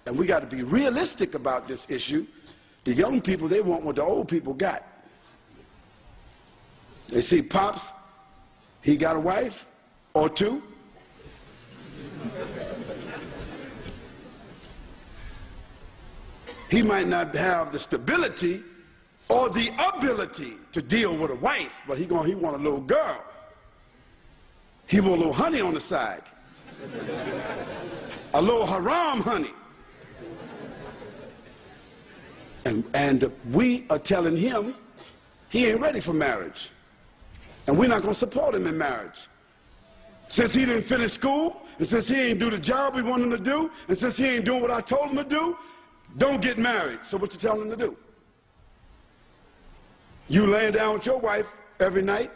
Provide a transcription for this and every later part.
and we got to be realistic about this issue. The young people, they want what the old people got. They see Pops, he got a wife or two. He might not have the stability or the ability to deal with a wife, but he want a little girl. He want a little honey on the side. A little haram honey. And we are telling him he ain't ready for marriage. And we're not going to support him in marriage. Since he didn't finish school, and since he ain't do the job we want him to do, and since he ain't doing what I told him to do, don't get married. So what you telling him to do? You laying down with your wife every night,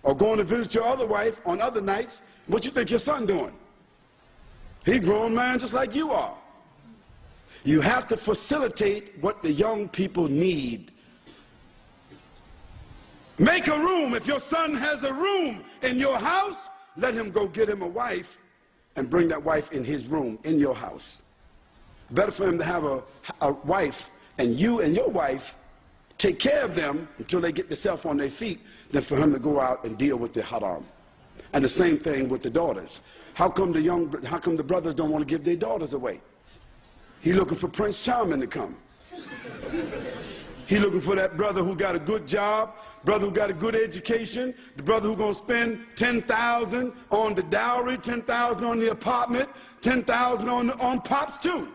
or going to visit your other wife on other nights, what you think your son doing? He a grown man just like you are. You have to facilitate what the young people need. Make a room. If your son has a room in your house, let him go get him a wife and bring that wife in his room in your house. Better for him to have a wife, and you and your wife take care of them until they get themselves on their feet, than for him to go out and deal with the haram. And the same thing with the daughters. How come the brothers don't want to give their daughters away? He looking for Prince Charming to come. He looking for that brother who got a good job, brother who got a good education, the brother who gonna spend $10,000 on the dowry, $10,000 on the apartment, $10,000 on Pops too.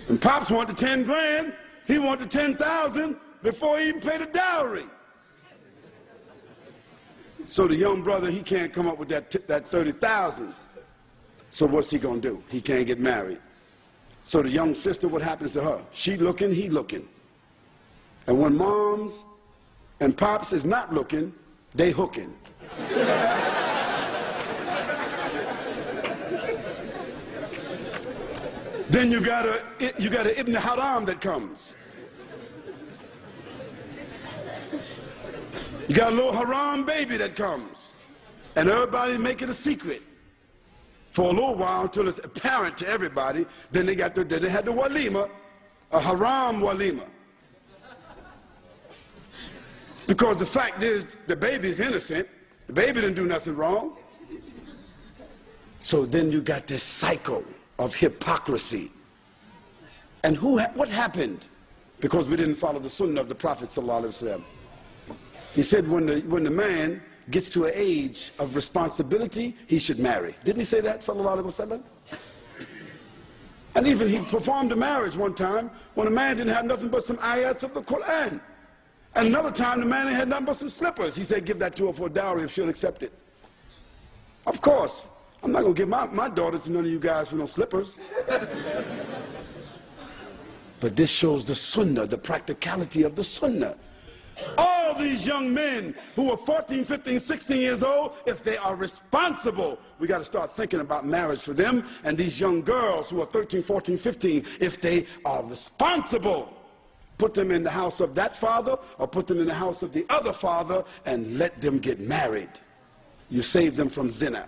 And Pops want the 10 grand, he want the 10,000 before he even pay the dowry. So the young brother, he can't come up with that 30,000. So what's he gonna do? He can't get married. So the young sister, what happens to her? She looking, he looking. And when moms and pops is not looking, they hooking. Then you got a Ibn Haram that comes. You got a little haram baby that comes. And everybody make it a secret for a little while until it's apparent to everybody. Then they had the walima, a haram walima. Because the fact is, the baby is innocent. The baby didn't do nothing wrong. So then you got this cycle of hypocrisy. And what happened? Because we didn't follow the sunnah of the Prophet ﷺ. He said when the man gets to an age of responsibility, he should marry. Didn't he say that, sallallahu alaihi wasallam? And even he performed a marriage one time when a man didn't have nothing but some ayats of the Quran. And another time the man had nothing but some slippers. He said, give that to her for a dowry if she'll accept it. Of course, I'm not going to give my daughter to none of you guys for no slippers. But this shows the sunnah, the practicality of the sunnah. All these young men who are 14, 15, 16 years old, if they are responsible, we got to start thinking about marriage for them. And these young girls who are 13, 14, 15, if they are responsible, put them in the house of that father or put them in the house of the other father and let them get married. You save them from zina.